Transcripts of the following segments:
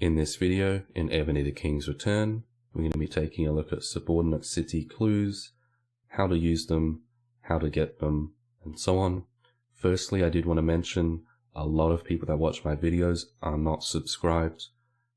In this video, in Ebony the King's Return, we're going to be taking a look at subordinate city clues, how to use them, how to get them, and so on. Firstly, I did want to mention a lot of people that watch my videos are not subscribed,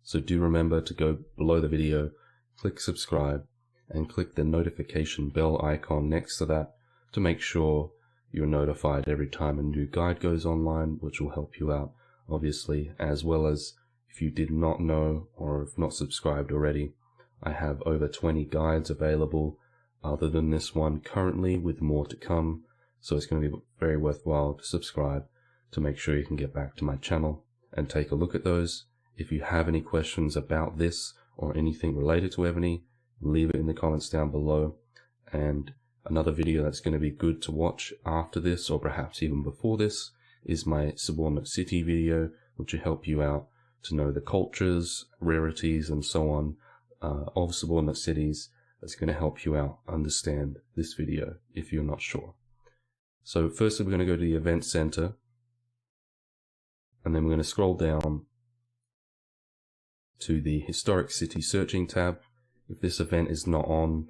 so do remember to go below the video, click subscribe, and click the notification bell icon next to that to make sure you're notified every time a new guide goes online, which will help you out, obviously, as well as if you did not know or have not subscribed already, I have over 20 guides available other than this one currently, with more to come, so it's going to be very worthwhile to subscribe to make sure you can get back to my channel and take a look at those. If you have any questions about this or anything related to Ebony, leave it in the comments down below. And another video that's going to be good to watch after this, or perhaps even before this, is my subordinate city video, which will help you out to know the cultures, rarities, and so on of subordinate cities. That's going to help you out understand this video if you're not sure. So firstly, we're going to go to the event center, and then we're going to scroll down to the historic city searching tab. If this event is not on,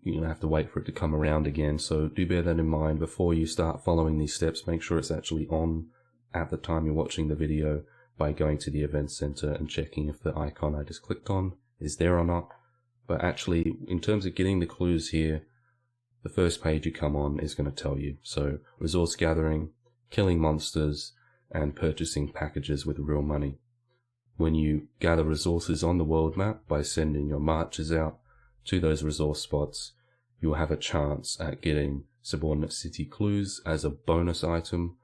you're going to have to wait for it to come around again, so do bear that in mind before you start following these steps. Make sure it's actually on at the time you're watching the video by going to the event center and checking if the icon I just clicked on is there or not. But actually, in terms of getting the clues here, the first page you come on is going to tell you. So resource gathering, killing monsters, and purchasing packages with real money. When you gather resources on the world map by sending your marchers out to those resource spots, you'll have a chance at getting subordinate city clues as a bonus item.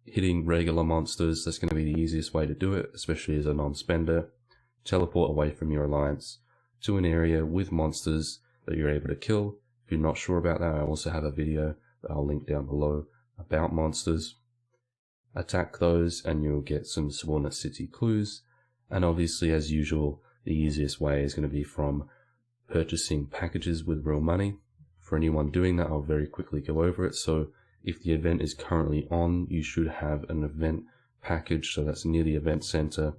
Hitting regular monsters, that's going to be the easiest way to do it, especially as a non-spender. Teleport away from your alliance to an area with monsters that you're able to kill. If you're not sure about that, I also have a video that I'll link down below about monsters. Attack those and you'll get some subordinate city clues. And obviously, as usual, the easiest way is going to be from purchasing packages with real money. For anyone doing that, I'll very quickly go over it. So if the event is currently on, you should have an event package, so that's near the event center,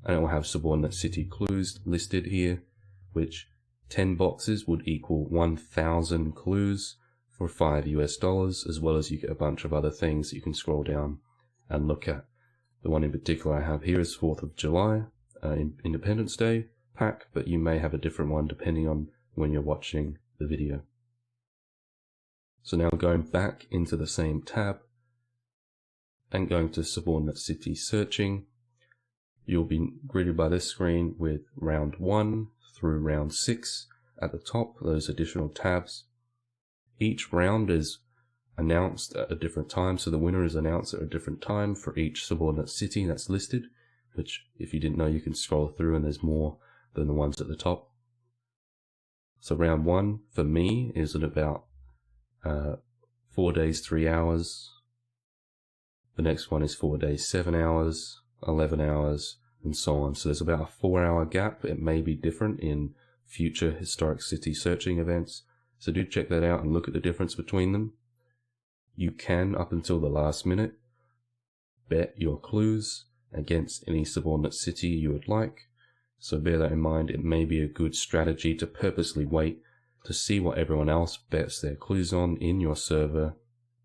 and it will have subordinate city clues listed here, which 10 boxes would equal 1,000 clues for $5 US, as well as you get a bunch of other things that you can scroll down and look at. The one in particular I have here is 4th of July, Independence Day pack, but you may have a different one depending on when you're watching the video. So now going back into the same tab and going to subordinate city searching, you'll be greeted by this screen with round 1 through round 6 at the top, those additional tabs. Each round is announced at a different time, so the winner is announced at a different time for each subordinate city that's listed, which if you didn't know, you can scroll through and there's more than the ones at the top. So round 1 for me is at about 4 days 3 hours. The next one is 4 days 7 hours, 11 hours, and so on. So there's about a 4-hour gap. It may be different in future historic city searching events, so do check that out and look at the difference between them. You can, up until the last minute, bet your clues against any subordinate city you would like, so bear that in mind. It may be a good strategy to purposely wait to see what everyone else bets their clues on in your server,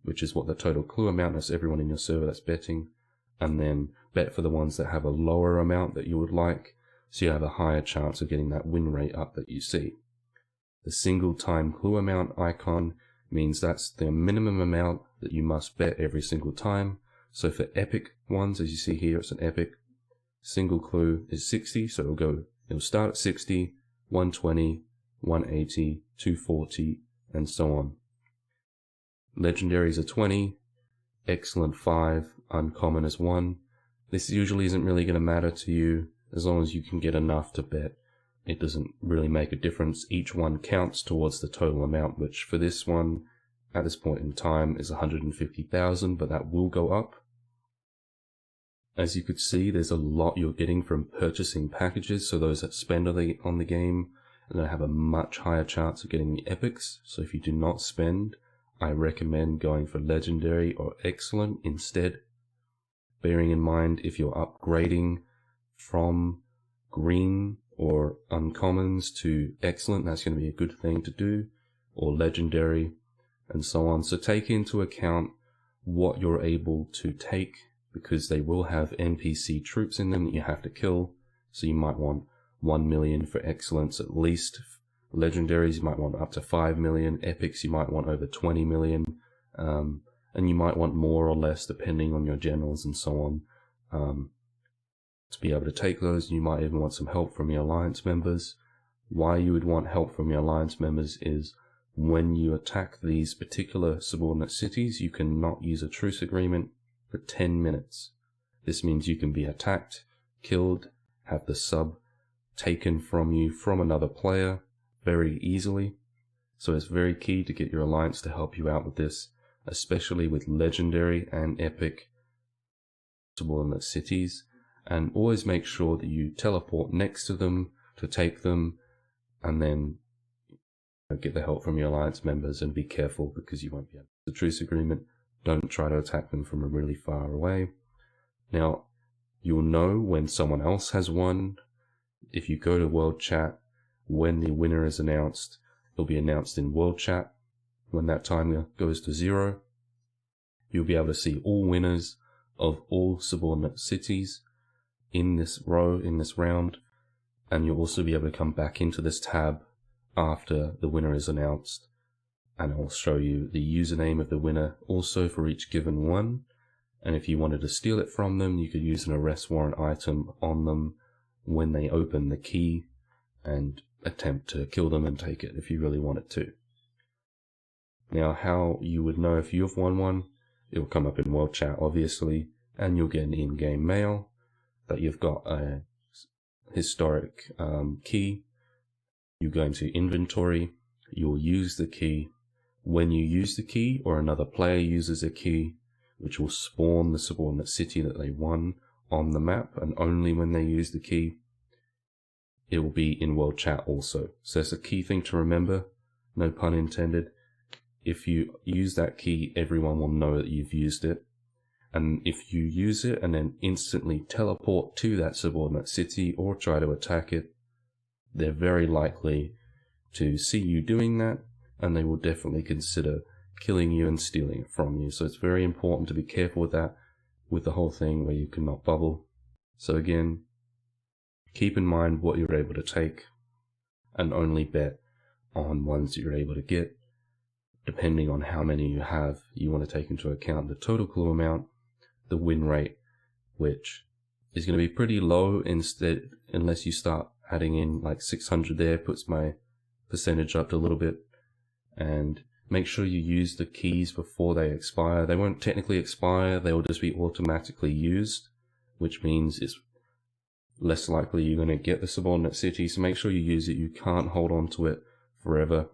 which is what the total clue amount is, everyone in your server that's betting, and then bet for the ones that have a lower amount that you would like, so you have a higher chance of getting that win rate up that you see. The single time clue amount icon means that's the minimum amount that you must bet every single time. So for epic ones, as you see here, it's an epic. Single clue is 60, so it'll start at 60, 120, 180, 240, and so on. Legendaries are 20, excellent 5, uncommon is 1. This usually isn't really going to matter to you as long as you can get enough to bet. It doesn't really make a difference. Each one counts towards the total amount, which for this one at this point in time is 150,000, but that will go up. As you could see, there's a lot you're getting from purchasing packages, so those that spend on the game are going to have a much higher chance of getting the epics. So if you do not spend, I recommend going for legendary or excellent instead. bearing in mind if you're upgrading from green or uncommons to excellent, that's going to be a good thing to do, or legendary, and so on. So take into account what you're able to take, because they will have NPC troops in them that you have to kill. So you might want 1 million for excellence at least. Legendaries you might want up to 5 million. Epics you might want over 20 million. And you might want more or less depending on your generals and so on. To be able to take those, you might even want some help from your alliance members. Why you would want help from your alliance members is when you attack these particular subordinate cities, you cannot use a truce agreement for 10 minutes. This means you can be attacked, killed, have the sub taken from you from another player very easily. So it's very key to get your alliance to help you out with this, especially with legendary and epic subordinate cities. And always make sure that you teleport next to them to take them, and then get the help from your alliance members, and be careful because you won't be able to. The truce agreement, don't try to attack them from really far away. Now, you'll know when someone else has won. If you go to World Chat, when the winner is announced, it'll be announced in World Chat. When that timer goes to 0, you'll be able to see all winners of all subordinate cities in this row, in this round, and you'll also be able to come back into this tab after the winner is announced, and it'll show you the username of the winner also for each given one. And if you wanted to steal it from them, you could use an arrest warrant item on them when they open the key and attempt to kill them and take it if you really wanted to. Now, how you would know if you've won one, it will come up in World Chat obviously, and you'll get an in-game mail that you've got a historic key. You go into inventory, you'll use the key. When you use the key, or another player uses a key, which will spawn the subordinate city that they won on the map, and only when they use the key, it will be in World Chat also. So it's a key thing to remember, no pun intended. If you use that key, everyone will know that you've used it. And if you use it and then instantly teleport to that subordinate city or try to attack it, they're very likely to see you doing that, and they will definitely consider killing you and stealing it from you. So it's very important to be careful with that, with the whole thing where you cannot bubble. So again, keep in mind what you're able to take, and only bet on ones that you're able to get. Depending on how many you have, you want to take into account the total clue amount, the win rate, which is going to be pretty low instead, unless you start adding in like 600 there, puts my percentage up to a little bit. And make sure you use the keys before they expire. They won't technically expire, they will just be automatically used, which means it's less likely you're going to get the subordinate city. So make sure you use it. You can't hold on to it forever.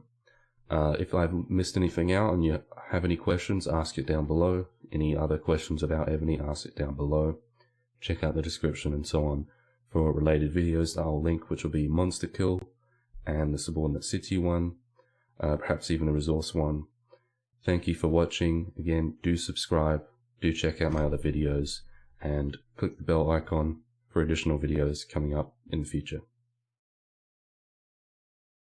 If I've missed anything out and you have any questions, ask it down below. Any other questions about Ebony, ask it down below. Check out the description and so on for related videos that I'll link, which will be Monster Kill and the Subordinate City one, perhaps even a resource one. Thank you for watching. Again, do subscribe, do check out my other videos, and click the bell icon for additional videos coming up in the future.